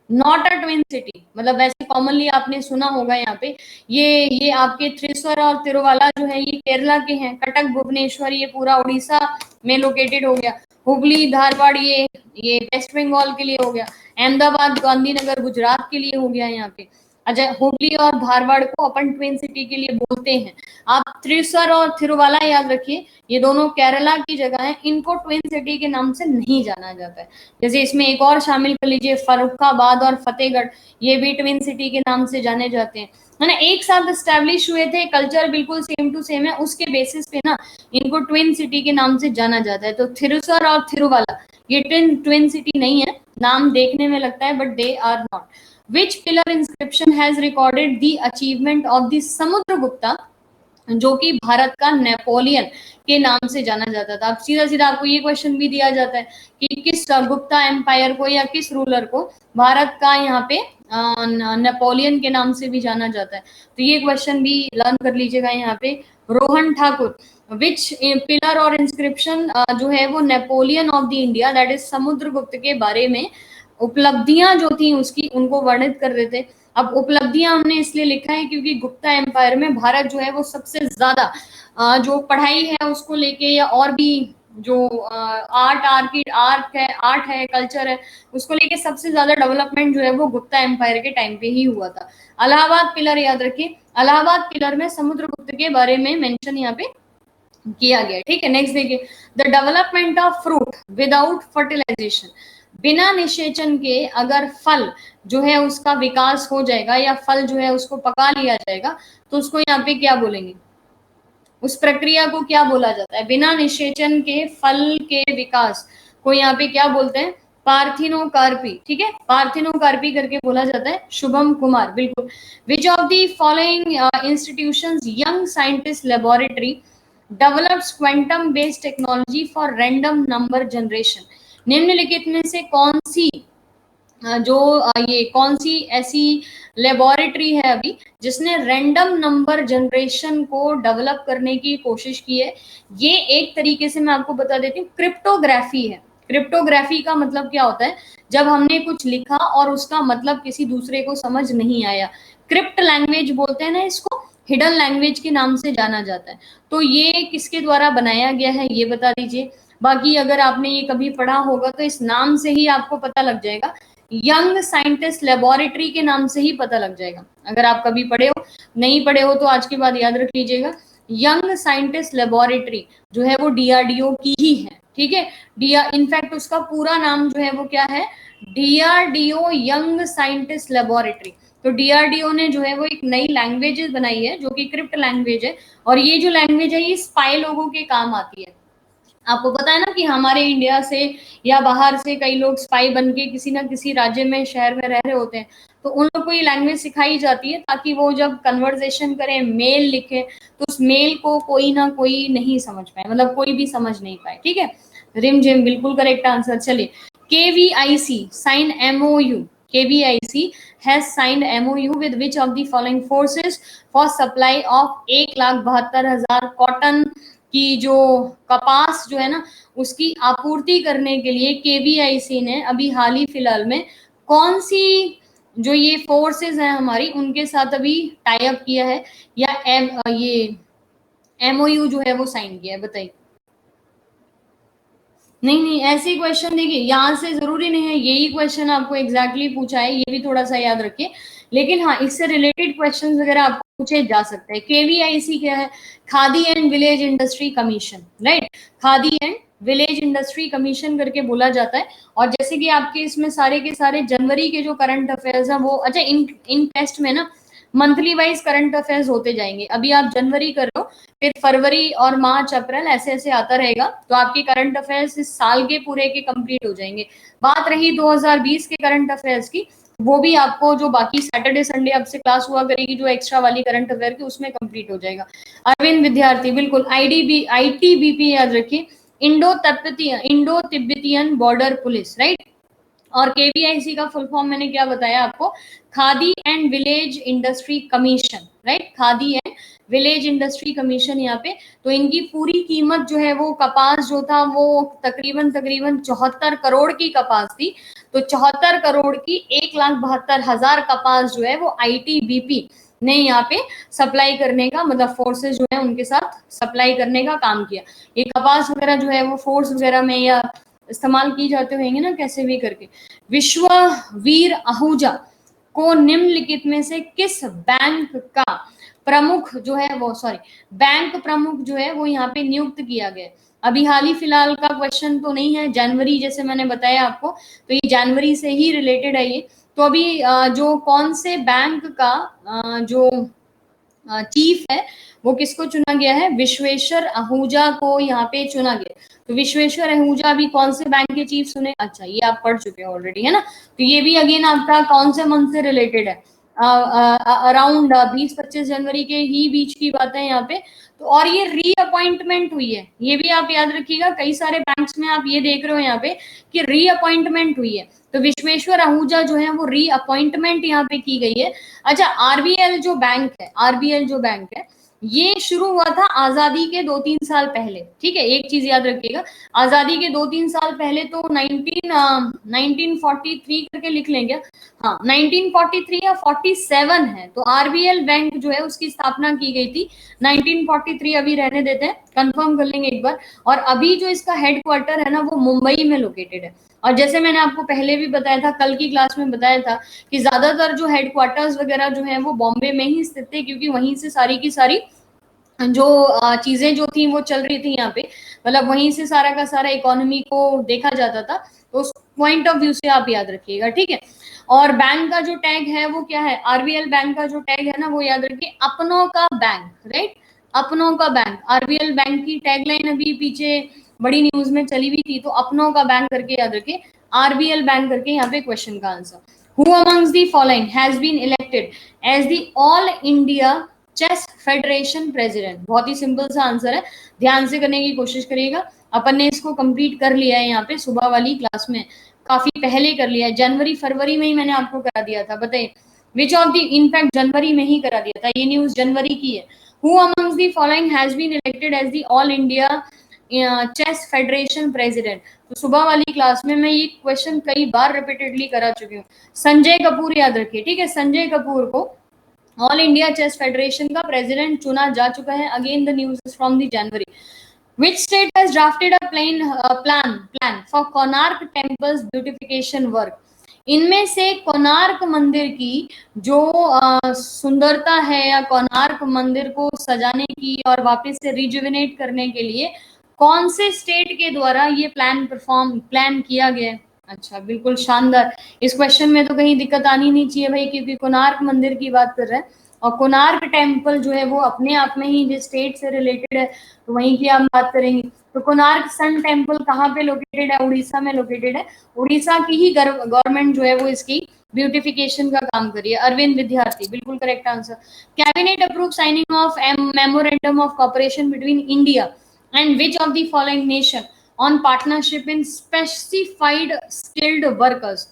Speaker 1: नॉट अ ट्विन सिटी मतलब वैसे कॉमनली आपने सुना होगा यहाँ पे ये आपके त्रिस्वर और तिरुवाला जो है ये केरला के हैं, कटक भुवनेश्वर ये पूरा उड़ीसा में लोकेटेड हो गया, हुबली धारवाड़ ये वेस्ट बंगाल के लिए हो गया, अहमदाबाद गांधीनगर गुजरात के लिए हो गया यहाँ पे। अच्छा, हुबली और धारवाड़ को अपन ट्विन सिटी के लिए बोलते हैं। आप त्रिस्वर और थिरुवाला याद रखिए, ये दोनों केरला की जगह है, इनको ट्विन सिटी के नाम से नहीं जाना जाता है। जैसे इसमें एक और शामिल कर लीजिए फर्रुखाबाद और फतेहगढ़, ये भी ट्विन सिटी के नाम से जाने जाते हैं, है ना। एक साथ स्टैब्लिश हुए थे, कल्चर बिल्कुल सेम टू सेम है, उसके बेसिस पे ना इनको ट्विन सिटी के नाम से जाना जाता है। तो थिरुसर और थिरुवाला ये ट्विन सिटी नहीं है, नाम देखने में लगता है but they are not. Which pillar inscription has recorded the achievement of the Samudragupta, जो कि भारत का नेपोलियन के नाम से जाना जाता था। अब सीधा सीधा आपको ये क्वेश्चन भी दिया जाता है कि किस गुप्ता एम्पायर को या किस रूलर को भारत का यहाँ पे नेपोलियन के नाम से भी जाना जाता है, तो ये क्वेश्चन भी लर्न कर लीजिएगा यहाँ पे। रोहन ठाकुर, विच पिलर और इंस्क्रिप्शन जो है वो Napoleon of the India that is Samudragupta के बारे में उपलब्धियां जो थी उसकी उनको वर्णित कर रहे थे। अब उपलब्धियां हमने इसलिए लिखा है क्योंकि गुप्ता एम्पायर में भारत जो है वो सबसे ज्यादा जो पढ़ाई है उसको लेके या और भी जो आर्ट है कल्चर है उसको लेके सबसे ज्यादा डेवलपमेंट जो है वो गुप्ता एम्पायर के टाइम पे ही हुआ था। इलाहाबाद पिलर याद रखिए, इलाहाबाद पिलर में समुद्रगुप्त के बारे में मेंशन यहाँ पे किया गया। ठीक है, नेक्स्ट देखिए, the development of fruit without fertilisation, बिना निषेचन के अगर फल जो है उसका विकास हो जाएगा या फल जो है उसको पका लिया जाएगा तो उसको यहाँ पे क्या बोलेंगे, उस प्रक्रिया को क्या बोला जाता है? बिना निषेचन के फल के विकास को यहाँ पे क्या बोलते हैं? पार्थिनोकार्पी। ठीक है, पार्थिनोकार्पी करके बोला जाता है। शुभम कुमार, बिल्कुल। विच of the following institutions young scientist laboratory develops quantum based technology for random number generation, निम्नलिखित में से कौन सी ये कौन सी ऐसी लेबोरेटरी है अभी जिसने रैंडम नंबर जनरेशन को डेवलप करने की कोशिश की है? ये एक तरीके से मैं आपको बता देती हूँ, क्रिप्टोग्राफी है। क्रिप्टोग्राफी का मतलब क्या होता है? जब हमने कुछ लिखा और उसका मतलब किसी दूसरे को समझ नहीं आया, क्रिप्ट लैंग्वेज बोलते हैं ना इसको, हिडन लैंग्वेज के नाम से जाना जाता है। तो ये किसके द्वारा बनाया गया है ये बता दीजिए। बाकी अगर आपने ये कभी पढ़ा होगा तो इस नाम से ही आपको पता लग जाएगा, यंग साइंटिस्ट लेबोरेटरी के नाम से ही पता लग जाएगा। अगर आप कभी पढ़े हो, नहीं पढ़े हो तो आज के बाद याद रख लीजिएगा, यंग साइंटिस्ट लेबोरेटरी जो है वो डीआरडीओ की ही है। ठीक है, इनफैक्ट उसका पूरा नाम जो है वो क्या है? DRDO young scientist laboratory. तो डीआरडीओ ने जो है वो एक नई लैंग्वेज बनाई है जो कि क्रिप्ट लैंग्वेज है, और ये जो लैंग्वेज है ये स्पाई लोगों के काम आती है। आपको पता है ना कि हमारे इंडिया से या बाहर से कई लोग स्पाई बन के किसी ना किसी राज्य में शहर में रह रहे होते हैं, तो उन लोग को ये लैंग्वेज सिखाई जाती है ताकि वो जब कन्वर्सेशन करें, मेल लिखे, तो उस मेल को कोई ना कोई नहीं समझ पाए, मतलब कोई भी समझ नहीं पाए। ठीक है, रिम जिम बिल्कुल करेक्ट आंसर। चलिए, KVIC sign MOU, KVIC has signed MOU with which of the following forces for supply of 1,72,000 cotton की जो कपास जो है ना उसकी आपूर्ति करने के लिए KVIC ने अभी हाल ही फिलहाल में कौन सी जो ये फोर्सेस हैं हमारी उनके साथ अभी टाई अप किया है या ये MOU जो है वो साइन किया है? बताइए। नहीं, ऐसे क्वेश्चन देखिए यहाँ से जरूरी नहीं है यही क्वेश्चन आपको एग्जैक्टली पूछा है, ये भी थोड़ा सा याद रखिए। लेकिन हाँ इससे रिलेटेड क्वेश्चंस वगैरह आपको पूछे जा सकते हैं। केवीआईसी क्या है? Khadi and village industry commission, right, khadi and village industry commission करके बोला जाता है। और जैसे कि आपके इसमें सारे के सारे जनवरी के जो करंट अफेयर्स हैं वो, अच्छा इन टेस्ट में ना मंथली वाइज करंट अफेयर्स होते जाएंगे। अभी आप जनवरी कर लो, फिर फरवरी और मार्च अप्रैल ऐसे ऐसे आता रहेगा, तो आपके करंट अफेयर्स इस साल के पूरे के कंप्लीट हो जाएंगे। बात रही 2020 के करंट अफेयर्स की, वो भी आपको जो बाकी सैटरडे संडे आपसे क्लास हुआ करेगी जो एक्स्ट्रा वाली करंट अफेयर की, उसमें कंप्लीट हो जाएगा। अरविंद विद्यार्थी, बिल्कुल आईटीबीपी याद रखिए, Indo Tibetan border police, right. और केवीआईसी का फुल फॉर्म मैंने क्या बताया आपको? Khadi and village industry commission, right, khadi and village industry commission यहाँ पे। तो इनकी पूरी कीमत जो है वो कपास जो था वो तकरीबन 74 करोड़ की कपास थी। तो 74 करोड़ की 1,72,000 कपास जो है वो आईटीबीपी ने यहाँ पे सप्लाई करने का, मतलब फोर्सेस जो है उनके साथ सप्लाई करने का काम किया। ये कपास वगैरह जो है वो फोर्स वगैरह में या इस्तेमाल की जाते होंगे ना कैसे भी करके। विश्व वीर आहूजा को निम्नलिखित में से किस बैंक का प्रमुख जो है वो, सॉरी, बैंक प्रमुख जो है वो यहाँ पे नियुक्त किया गया? अभी हाल ही फिलहाल का क्वेश्चन तो नहीं है, जनवरी जैसे मैंने बताया आपको, तो ये जनवरी से ही रिलेटेड है ये। तो अभी जो कौन से बैंक का जो चीफ है वो किसको चुना गया है? विश्वेश्वर आहूजा को यहाँ पे चुना गया। तो विश्वेश्वर आहूजा अभी कौन से बैंक के चीफ सुने? अच्छा, ये आप पढ़ चुके हो ऑलरेडी, है ना। तो ये भी अगेन आपका कौन से मंथ से रिलेटेड है? अराउंड 20-25 जनवरी के ही बीच की बात है यहाँ पे। तो और ये रीअपॉइंटमेंट हुई है, ये भी आप याद रखिएगा। कई सारे बैंक्स में आप ये देख रहे हो यहाँ पे कि रीअपॉइंटमेंट हुई है। तो विश्वेश्वर आहूजा जो है वो रीअपॉइंटमेंट यहाँ पे की गई है। अच्छा, आरबीएल जो बैंक है, आरबीएल जो बैंक है, ये शुरू हुआ था आजादी के 2-3 साल पहले, ठीक है। एक चीज याद रखिएगा, आजादी के 2-3 साल पहले तो 1943 करके लिख लेंगे, हाँ 1943 या 47 है। तो आरबीएल बैंक जो है उसकी स्थापना की गई थी 1943, अभी रहने देते हैं, कंफर्म कर लेंगे एक बार। और अभी जो इसका हेडक्वार्टर है ना वो मुंबई में लोकेटेड है। और जैसे मैंने आपको पहले भी बताया था, कल की क्लास में बताया था कि ज्यादातर जो हेडक्वार्टर्स वगैरह जो है वो बॉम्बे में ही स्थित थे, क्योंकि वहीं से सारी की सारी जो चीजें जो थी वो चल रही थी यहाँ पे, मतलब वहीं से सारा का सारा इकोनॉमी को देखा जाता था। तो उस पॉइंट ऑफ व्यू से आप याद रखिएगा, ठीक है। और बैंक का जो टैग है वो क्या है? आरबीएल बैंक का जो टैग है ना वो याद रखिए, अपनों का बैंक, राइट, अपनों का बैंक। आरबीएल बैंक की टैगलाइन अभी पीछे बड़ी न्यूज में चली हुई थी, तो अपनों का बैंक करके याद रखिए, आरबीएल बैंक करके यहाँ पे क्वेश्चन का answer. Who amongst the following has been elected as the All India Chess Federation President? बहुत ही सिंपल सा आंसर है, ध्यान से करने की कोशिश करिएगा। अपन ने इसको कंप्लीट कर लिया है यहाँ पे सुबह वाली क्लास में, काफी पहले कर लिया है, जनवरी फरवरी में ही मैंने आपको करा दिया था। बताइए विच ऑफ द, इनफैक्ट जनवरी में ही करा दिया था, ये न्यूज जनवरी की है। Who amongst the following has been elected as the All India Chess Federation President? तो सुबह वाली क्लास में मैं ये क्वेश्चन कई बार रिपीटेडली करा चुकी हूँ। संजय कपूर याद रखिए, ठीक है, संजय कपूर को ऑल इंडिया चेस फेडरेशन का प्रेसिडेंट चुना जा चुका है। Again the news is from the January. Which state has drafted a plan for Konark Temple's beautification work? इनमें से कोणार्क मंदिर की जो सुंदरता है या कोणार्क मंदिर को सजाने की और वापस से रिजुविनेट करने के लिए कौन से स्टेट के द्वारा ये प्लान किया गया है? अच्छा, बिल्कुल शानदार। इस क्वेश्चन में तो कहीं दिक्कत आनी नहीं चाहिए भाई, क्योंकि कोणार्क मंदिर की बात कर रहे हैं और कोणार्क टेम्पल जो है वो अपने आप में ही जिस स्टेट से रिलेटेड है तो वहीं की हम बात करेंगे। तो कोणार्क सन टेम्पल कहाँ पे लोकेटेड है? उड़ीसा में लोकेटेड है। उड़ीसा की ही गवर्नमेंट जो है वो इसकी ब्यूटिफिकेशन का काम करिए। अरविंद विद्यार्थी, बिल्कुल correct answer. Cabinet approve signing off memorandum of cooperation between India and which of the following nation on partnership in specified skilled workers?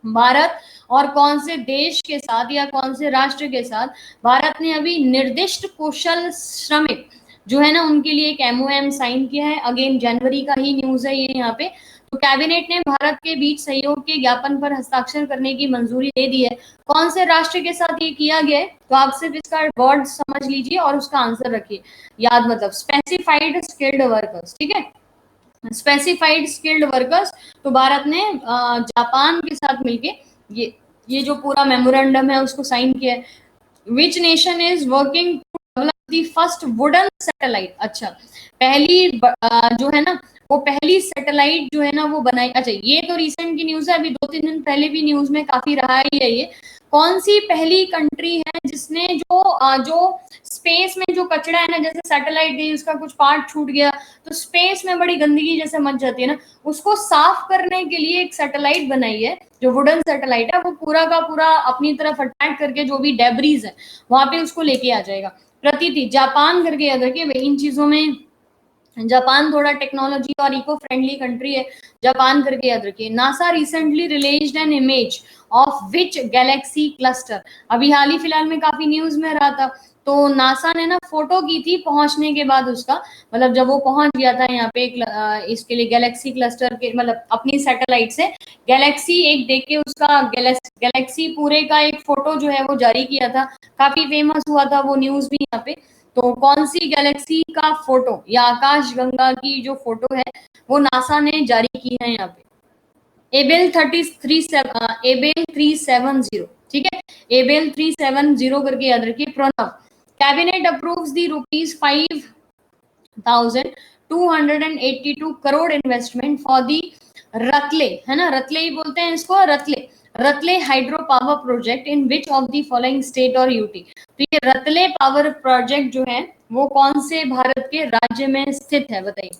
Speaker 1: Bharat और कौन से देश के साथ या कौन से राष्ट्र के साथ भारत ने अभी निर्दिष्ट कुशल श्रमिक जो है ना उनके लिए एक एमओएम साइन किया है? अगेन जनवरी का ही न्यूज है ये यहाँ पे। तो कैबिनेट ने भारत के बीच सहयोग के ज्ञापन पर हस्ताक्षर करने की मंजूरी दे दी है। कौन से राष्ट्र के साथ ये किया गया है? तो आप सिर्फ इसका वर्ड समझ लीजिए और उसका आंसर रखिए याद, मतलब स्पेसिफाइड स्किल्ड वर्कर्स, ठीक है, स्पेसिफाइड स्किल्ड वर्कर्स। तो भारत ने जापान के साथ मिलके ये ये जो पूरा मेमोरेंडम है उसको साइन किया है। Which nation is working to develop the first wooden satellite. अच्छा, पहली जो है ना वो पहली सैटेलाइट जो है ना वो बनाई। अच्छा, ये तो रिसेंट की न्यूज है, अभी 2-3 दिन पहले भी न्यूज में काफी रहा ही है ये। कौन सी पहली कंट्री है जिसने जो स्पेस में जो कचरा है ना, जैसे सैटेलाइट गई उसका कुछ पार्ट छूट गया तो स्पेस में बड़ी गंदगी जैसे मच जाती है ना, उसको साफ करने के लिए एक सैटेलाइट बनाई है जो वुडन सैटेलाइट है। वो पूरा का पूरा अपनी तरफ अटैक करके जो भी डेब्रीज है वहां पे उसको लेके आ जाएगा। प्रतीति जापान करके याद रखिए, इन चीजों में जापान थोड़ा टेक्नोलॉजी और इको फ्रेंडली कंट्री है, जापान करके याद रखिए। NASA recently released an image of which Galaxy cluster. अभी हाल ही फिलहाल में काफी न्यूज में रहा था, तो नासा ने ना फोटो की थी पहुंचने के बाद उसका, मतलब जब वो पहुंच गया था यहाँ पे इसके लिए गैलेक्सी क्लस्टर के, मतलब अपनी सैटेलाइट से गैलेक्सी एक देख के उसका गैलेक्सी पूरे का एक फोटो जो है वो जारी किया था, काफी फेमस हुआ था वो न्यूज भी यहाँ पे। तो कौन सी गैलेक्सी का फोटो या आकाश गंगा की जो फोटो है वो नासा ने जारी की है यहाँ पे। एबेल 370, ठीक है, एबेल 370 करके याद रखिए। Pranav, cabinet approves the ₹5,282 investment for the Ratle, है ना, रतले ही बोलते हैं इसको, Ratle Ratle hydro power project in which of the following state और यूटी। तो ये रतले पावर प्रोजेक्ट जो है वो कौन से भारत के राज्य में स्थित है बताइए।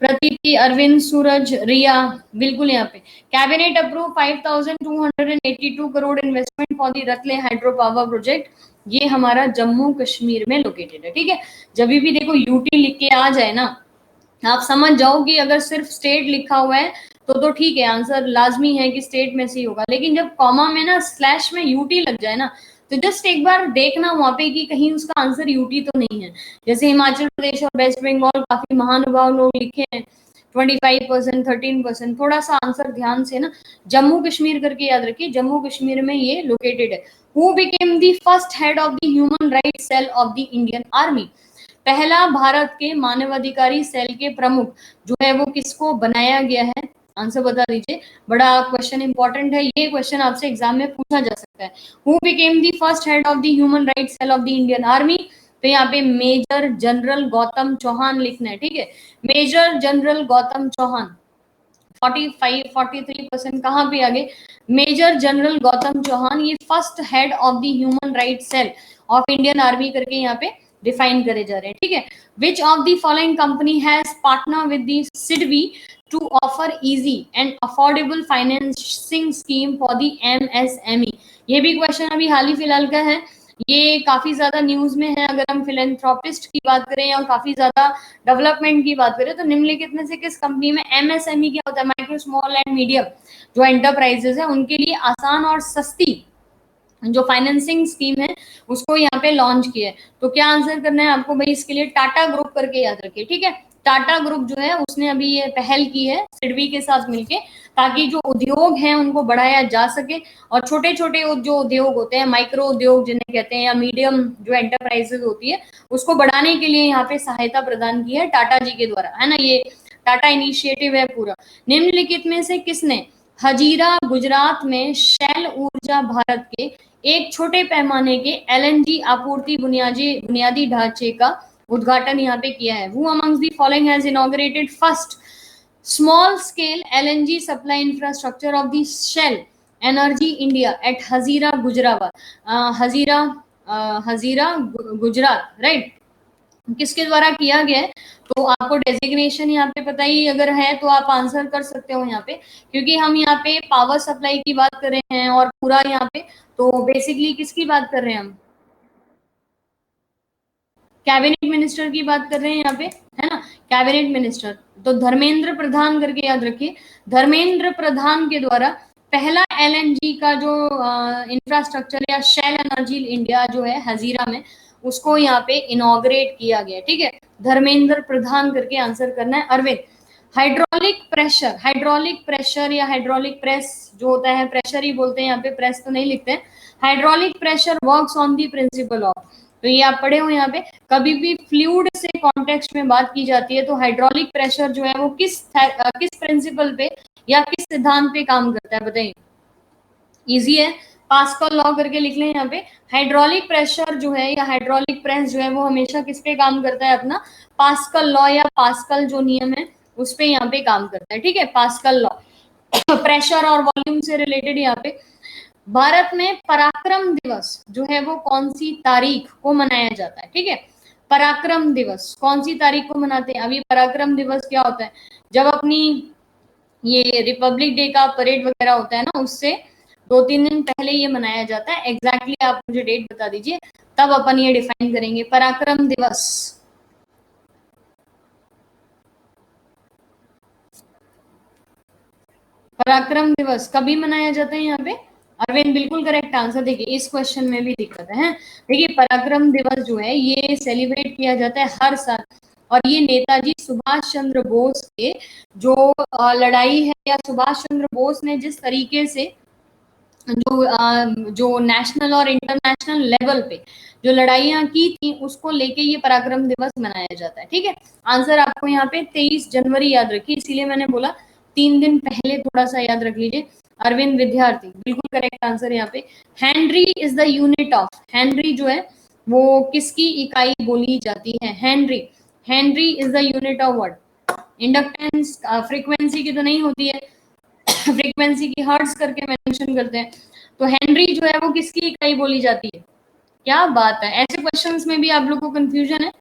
Speaker 1: प्रतीति, अरविंद, सूरज, रिया, बिल्कुल यहाँ पे cabinet approve 5,282 investment for the Ratle hydro power project. ये हमारा जम्मू कश्मीर में लोकेटेड है, ठीक है। जब भी देखो यूटी लिख के आ जाए ना, आप समझ जाओ कि अगर सिर्फ स्टेट लिखा हुआ है तो ठीक है, आंसर लाजमी है कि स्टेट में से ही होगा। लेकिन जब कॉमा में ना स्लैश में यूटी लग जाए ना, तो जस्ट एक बार देखना वहां पे कि कहीं उसका आंसर यूटी तो नहीं है। जैसे हिमाचल प्रदेश और वेस्ट बंगाल काफी महानुभाव लोग लिखे हैं 25%, 13%, थोड़ा सा आंसर ध्यान से ना जम्मू कश्मीर करके याद रखिए, जम्मू कश्मीर में ये लोकेटेड है। Who became the first head of the human right cell of the Indian army. पहला भारत के मानवाधिकारी सेल के प्रमुख जो है वो किसको बनाया गया है, आंसर बता दीजिए। बड़ा क्वेश्चन इंपॉर्टेंट है, ये क्वेश्चन आपसे एग्जाम में पूछा जा सकता है। Who became the first head of the human right cell of the Indian army. तो यहाँ पे मेजर जनरल गौतम चौहान लिखना है, ठीक है, मेजर जनरल गौतम चौहान। 43% कहाँ पे आगे, मेजर जनरल गौतम चौहान ये first head of the human right cell of Indian army करके यहाँ पे डिफाइन करे जा रहे हैं, ठीक है। Which of the following company has partner with the SIDBI to offer easy and affordable financing scheme for the MSME. ये भी क्वेश्चन अभी हाल ही फिलहाल का है, ये काफी ज्यादा न्यूज में है। अगर हम फिलेंथ्रोपिस्ट की बात करें या काफी ज्यादा डेवलपमेंट की बात करें तो निम्नलिखित में से किस कंपनी में, एमएसएमई क्या होता है, माइक्रो स्मॉल एंड मीडियम जो एंटरप्राइजेस है उनके लिए आसान और सस्ती जो फाइनेंसिंग स्कीम है उसको यहाँ पे लॉन्च किया है। तो क्या आंसर करना है आपको भाई, इसके लिए टाटा ग्रुप करके याद रखिए, ठीक है। टाटा ग्रुप जो है उसने अभी ये पहल की है सिडबी के साथ मिलके, ताकि जो उद्योग हैं उनको बढ़ाया जा सके और छोटे छोटे जो उद्योग होते हैं, माइक्रो उद्योग जिन्हें कहते हैं, या मीडियम जो एंटरप्राइजेस होती है उसको बढ़ाने के लिए यहाँ पे सहायता प्रदान की है टाटा जी के द्वारा, है ना। ये टाटा इनिशिएटिव है पूरा। निम्नलिखित में से किसने हजीरा गुजरात में शैल ऊर्जा भारत के एक छोटे पैमाने के एलएनजी आपूर्ति बुनियादी ढांचे का उद्घाटन यहाँ पे किया है। Who amongst the following has inaugurated first small scale LNG supply infrastructure of the Shell Energy India at Hazira Gujarat, Hazira Gujarat, right. किसके द्वारा किया गया है, तो आपको डेजिग्नेशन यहाँ पे पता ही अगर है तो आप आंसर कर सकते हो यहाँ पे, क्योंकि हम यहाँ पे पावर सप्लाई की बात कर रहे हैं और पूरा यहाँ पे तो बेसिकली किसकी बात कर रहे हैं हम, कैबिनेट मिनिस्टर की बात कर रहे हैं यहाँ पे, है ना, कैबिनेट मिनिस्टर। तो धर्मेंद्र प्रधान करके याद रखिए, धर्मेंद्र प्रधान के द्वारा पहला एलएनजी का जो इंफ्रास्ट्रक्चर या शेल एनर्जी इंडिया जो है हजीरा में उसको यहाँ पे इनॉग्रेट किया गया, ठीक है। धर्मेंद्र प्रधान करके आंसर करना है। अरविंद, हाइड्रोलिक प्रेशर या हाइड्रोलिक प्रेस जो होता है, प्रेशर ही बोलते हैं यहाँ पे, प्रेस तो नहीं लिखते हैं। Hydraulic pressure works on the principle of, तो ये आप पढ़े हो यहाँ पे, कभी भी फ्लूइड से कॉन्टेक्स्ट में बात की जाती है तो हाइड्रोलिक प्रेशर जो है वो किस प्रिंसिपल पे या किस सिद्धांत पे काम करता है बताइए। इजी है, पास्कल लॉ करके लिख लें यहाँ पे। हाइड्रोलिक प्रेशर जो है या हाइड्रोलिक प्रेस जो है वो हमेशा किस पे काम करता है, अपना पास्कल लॉ या पास्कल जो नियम है उस पे यहाँ पे काम करता है, ठीक है, पास्कल लॉ। प्रेशर और वॉल्यूम से रिलेटेड यहाँ पे भारत में पराक्रम दिवस जो है वो कौन सी तारीख को मनाया जाता है, ठीक है, पराक्रम दिवस कौन सी तारीख को मनाते हैं। अभी पराक्रम दिवस क्या होता है, जब अपनी ये रिपब्लिक डे का परेड वगैरह होता है ना, उससे 2-3 दिन पहले ये मनाया जाता है। एग्जैक्टली आप मुझे डेट बता दीजिए, तब अपन ये डिफाइन करेंगे पराक्रम दिवस। पराक्रम दिवस कभी मनाया जाता है यहाँ पे, अरविंद बिल्कुल करेक्ट आंसर। देखिए इस क्वेश्चन में भी दिक्कत है। देखिए पराक्रम दिवस जो है ये सेलिब्रेट किया जाता है हर साल, और ये नेताजी सुभाष चंद्र बोस के जो लड़ाई है, या सुभाष चंद्र बोस ने जिस तरीके से जो नेशनल और इंटरनेशनल लेवल पे जो लड़ाइयां की थी उसको लेके ये पराक्रम दिवस मनाया जाता है, ठीक है। आंसर आपको यहाँ पे 23 जनवरी याद रखिए, इसीलिए मैंने बोला 3 दिन पहले थोड़ा सा याद रख लीजिए। अरविंद विद्यार्थी बिल्कुल करेक्ट आंसर यहाँ पे। Henry is the unit of, Henry जो है वो किसकी इकाई बोली जाती है, Henry, Henry is the unit of what, inductance, frequency की तो नहीं होती है, फ्रीक्वेंसी की हर्ट्ज करके मेंशन करते हैं, तो हेनरी जो है वो किसकी इकाई बोली जाती है। क्या बात है, ऐसे क्वेश्चंस में भी आप लोग को कंफ्यूजन है।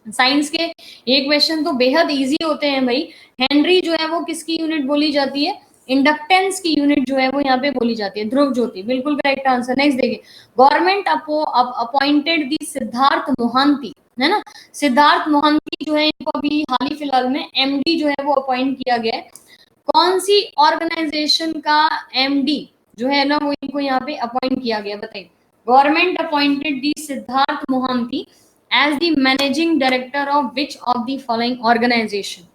Speaker 1: साइंस के ये क्वेश्चन तो बेहद इजी होते हैं भाई। हेनरी जो है वो किसकी यूनिट बोली जाती है, इंडक्टेंस की यूनिट जो है वो यहाँ पे बोली जाती है। ध्रुव ज्योति बिल्कुल करेक्ट आंसर। नेक्स्ट देखिए, government appointed the Siddhartha Mohanty, है ना, सिद्धार्थ मोहांती जो है इनको अभी हाल ही फिलहाल में एमडी जो है वो अपॉइंट किया गया है। कौन सी ऑर्गेनाइजेशन का एमडी जो है ना वो इनको यहाँ पे अपॉइंट किया गया, बताइए। Government appointed the Siddhartha Mohanty as the managing director of which of the following organisation.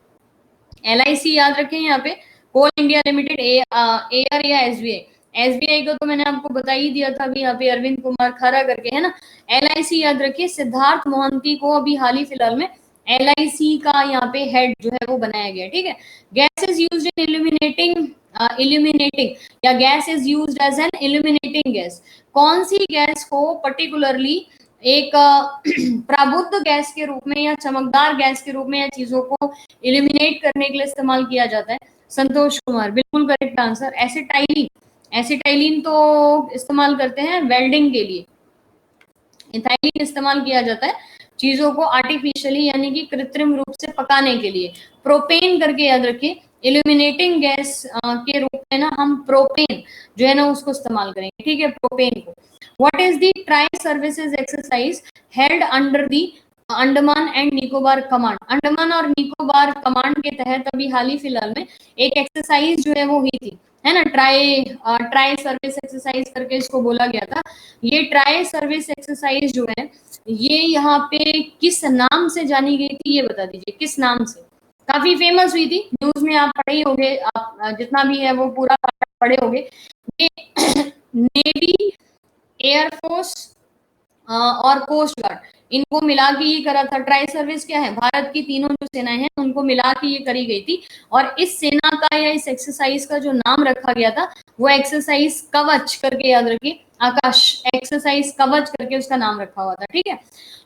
Speaker 1: LIC याद रखें यहाँ पे, कोल इंडिया लिमिटेड, एयर या एसबीआई। एसबीआई को तो मैंने आपको बता ही दिया था अभी यहाँ पे अरविंद कुमार खरा करके, है ना। एलआईसी याद रखिए, सिद्धार्थ मोहंती को अभी हाल ही फिलहाल में एलआईसी का यहाँ पे हेड जो है वो बनाया गया, ठीक है। Gas is used in illuminating या gas is used as an illuminating gas. कौन सी गैस को पर्टिकुलरली एक प्राबुद्ध गैस के रूप में या चमकदार गैस के रूप में या चीजों को इल्यूमिनेट करने के लिए इस्तेमाल किया जाता है। संतोष कुमार बिल्कुल करेक्ट आंसर। एसिटाइलिन, एसिटाइलिन तो इस्तेमाल करते हैं वेल्डिंग के लिए। इथाइलिन इस्तेमाल किया जाता है चीजों को आर्टिफिशियली यानी कि कृत्रिम रूप से पकाने के लिए। प्रोपेन करके याद रखिए, इल्यूमिनेटिंग गैस के रूप में ना हम प्रोपेन जो है ना उसको इस्तेमाल करेंगे, ठीक है, प्रोपेन को। What is the tri services exercise held under the Andaman and Nicobar command. Andaman और निकोबार कमांड के तहत अभी हाल ही फिलहाल में एक एक्सरसाइज जो है वो हुई थी, है ना, ट्राई सर्विस एक्सरसाइज करके इसको बोला गया था। ये ट्राई सर्विस एक्सरसाइज जो है ये यहाँ पे किस नाम से जानी गई थी, ये बता दीजिए किस नाम से। काफी फेमस हुई थी, न्यूज में आप पढ़े ही होंगे, आप जितना भी है वो पूरा पढ़े होंगे। ये नेवी, एयरफोर्स और कोस्ट गार्ड इनको मिला के ये करा था। ट्राई सर्विस क्या है, भारत की तीनों जो सेनाएं हैं उनको मिला के ये करी गई थी, और इस सेना का या इस एक्सरसाइज का जो नाम रखा गया था वो एक्सरसाइज कवच करके याद रखिए, आकाश, एक्सरसाइज कवच करके उसका नाम रखा हुआ था, ठीक है।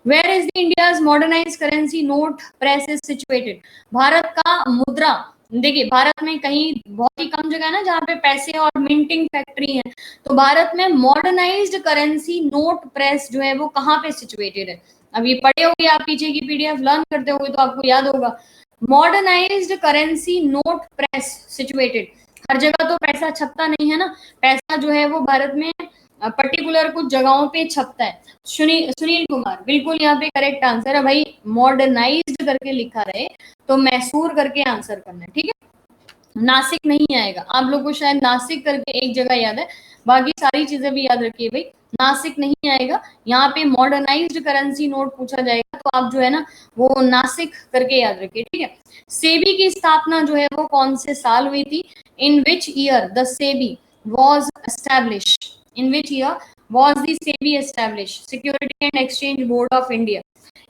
Speaker 1: Where is the India's modernised currency note press is situated. भारत का मुद्रा, देखिए भारत में कहीं बहुत ही कम जगह है ना जहाँ पे पैसे और मिंटिंग फैक्ट्री है, तो भारत में मॉडर्नाइज्ड करेंसी नोट प्रेस जो है वो कहाँ पे सिचुएटेड है। अब ये पढ़े होंगे आप, पीछे की पीडीएफ लर्न करते होंगे तो आपको याद होगा। Modernised currency note press situated, हर जगह तो पैसा छपता नहीं है ना, पैसा जो है वो भारत में पर्टिकुलर कुछ जगहों पे छपता है। सुनील कुमार बिल्कुल यहाँ पे करेक्ट आंसर है भाई, मॉडर्नाइज्ड करके लिखा रहे तो मैसूर करके आंसर करना है, ठीक है। नासिक नहीं आएगा, आप लोग को शायद नासिक करके एक जगह याद है, बाकी सारी चीजें भी याद रखिए भाई, नासिक नहीं आएगा। यहाँ पे मॉडर्नाइज्ड करेंसी नोट पूछा जाएगा तो आप जो है ना वो नासिक करके याद रखिए, ठीक है। सेबी की स्थापना जो है वो कौन से साल हुई थी, in which year the SEBI was established, in which year was the SEBI established, Security and Exchange Board of India।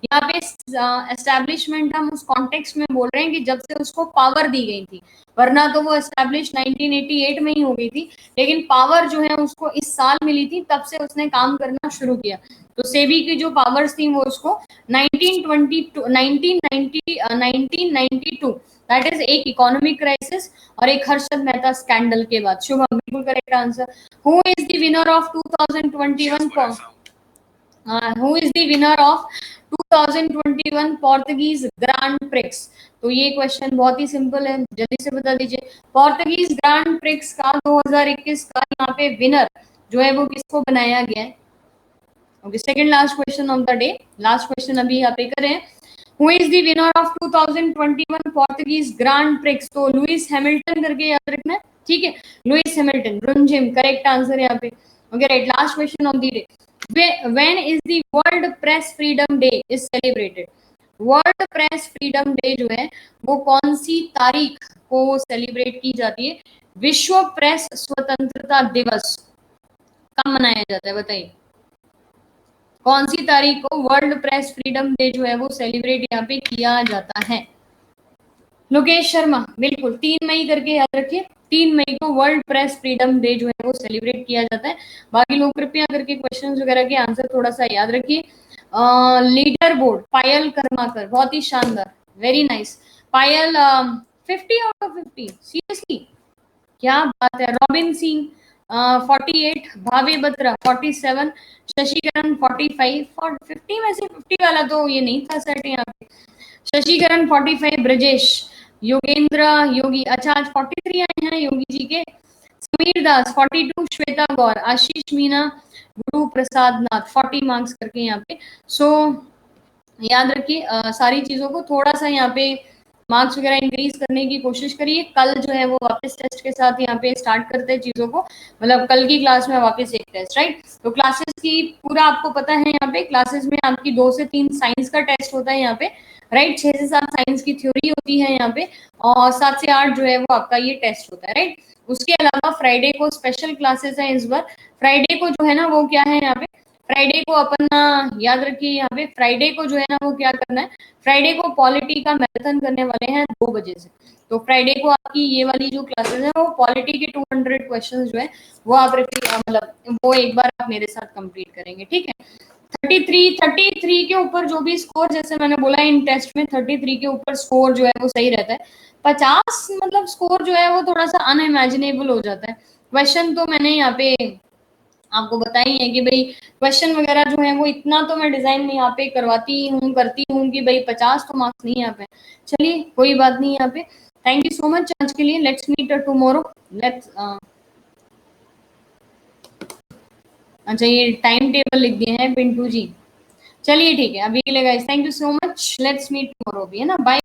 Speaker 1: यहाँ पे एस्टैब्लिशमेंट हम उस कॉन्टेक्स्ट में बोल रहे हैं कि जब से उसको पावर दी गई थी, वरना तो वो एस्टैब्लिश 1988 में ही हो गई थी, लेकिन पावर जो है उसको इस साल मिली थी, तब से उसने काम करना शुरू किया। तो सेबी की जो पावर्स थी वो उसको 1992 दैट इज एक इकोनॉमिक क्राइसिस और एक हर्षद मेहता स्कैंडल के बाद। शुभम बिल्कुल correct answer. Who is the winner of 2021 who is the winner of 2021 Portuguese grand prix? तो ये क्वेश्चन बहुत ही सिंपल है, जल्दी से बता दीजिए। पोर्तुगीज ग्रांड प्रिक्स का 2021 का यहाँ पे विनर जो है वो किसको बनाया गया है? Okay, second last question of the day, last question अभी यहाँ पे करें। Who is the winner of 2021 Portuguese grand prix? तो लुइस हैमिल्टन करके याद रखना है, ठीक है, लुइस हैमिल्टन, ब्रुनजिम करेक्ट आंसर यहाँ पे। Okay right, last question of the day, when is the world press freedom day is celebrated? World press freedom day जो है वो कौन सी तारीख को सेलिब्रेट की जाती है? विश्व प्रेस स्वतंत्रता दिवस कब मनाया जाता है बताइए, कौन सी तारीख को वर्ल्ड प्रेस फ्रीडम डे जो है वो सेलिब्रेट यहाँ पे किया जाता है? लोकेश शर्मा बिल्कुल 3 मई करके याद रखिए, 3 मई को वर्ल्ड प्रेस फ्रीडम डे जो है वो सेलिब्रेट किया जाता है। बाकी लोग कृपया करके क्वेश्चंस वगैरह के आंसर थोड़ा सा याद रखिए। लीडर बोर्ड पायल कर्माकर, बहुत ही शानदार, very nice Payal, 50 out of 50 seriously, क्या बात है। रॉबिन सिंह 48, भावे बत्रा 47, शशिकरण 45, 50 में से 50 वाला तो ये नहीं था सेट यहाँ पे। शशिकरण 45, ब्रजेश, योगेंद्र योगी, अच्छा आज 43 आए हैं योगी जी के। समीर दास 42, श्वेता गौर, आशीष मीना, गुरु प्रसाद नाथ 40 मार्क्स करके यहाँ पे। सो याद रखिए सारी चीजों को थोड़ा सा यहाँ पे मार्क्स वगैरह इंक्रीज करने की कोशिश करिए। कल जो है वो वापस टेस्ट के साथ यहाँ पे स्टार्ट करते हैं चीजों को, मतलब कल की क्लास में वापस एक टेस्ट, राइट। तो क्लासेस की पूरा आपको पता है, यहाँ पे क्लासेस में आपकी 2 से 3 साइंस का टेस्ट होता है यहाँ पे, राइट। 6 से 7 साइंस की थ्योरी होती है यहाँ पे, और 7 से 8 जो है वो आपका ये टेस्ट होता है, राइट। उसके अलावा फ्राइडे को स्पेशल क्लासेस है इस बार। फ्राइडे को जो है ना वो क्या है यहाँ पे, फ्राइडे को अपन याद रखिए यहाँ पे, फ्राइडे को जो है ना वो क्या करना है, फ्राइडे को पॉलिटी का मैराथन करने वाले हैं 2 बजे से। तो फ्राइडे को आपकी ये वाली जो क्लासेस है वो पॉलिटी के 200 क्वेश्चंस जो है वो आप मतलब वो एक बार आप मेरे साथ कंप्लीट करेंगे, ठीक है। 33 के ऊपर जो भी स्कोर, जैसे मैंने बोला इन टेस्ट में 33 के ऊपर स्कोर जो है वो सही रहता है। 50 मतलब स्कोर जो है वो थोड़ा सा अनइमेजिनेबल हो जाता है। क्वेश्चन तो मैंने यहाँ पे आपको बताई है कि भाई क्वेश्चन वगैरह जो है वो इतना तो मैं डिजाइन में यहाँ पे करती हूँ कि भाई 50 तो मार्क्स नहीं आ पाए। चलिए कोई बात नहीं यहाँ पे। थैंक यू सो मच आज के लिए, लेट्स मीट टुमारो। लेट्स अच्छा ये टाइम टेबल लिख दिए हैं पिंटू जी, चलिए ठीक है अभी के लिए guys, thank you so much, let's meet tomorrow भी, है ना, बाय।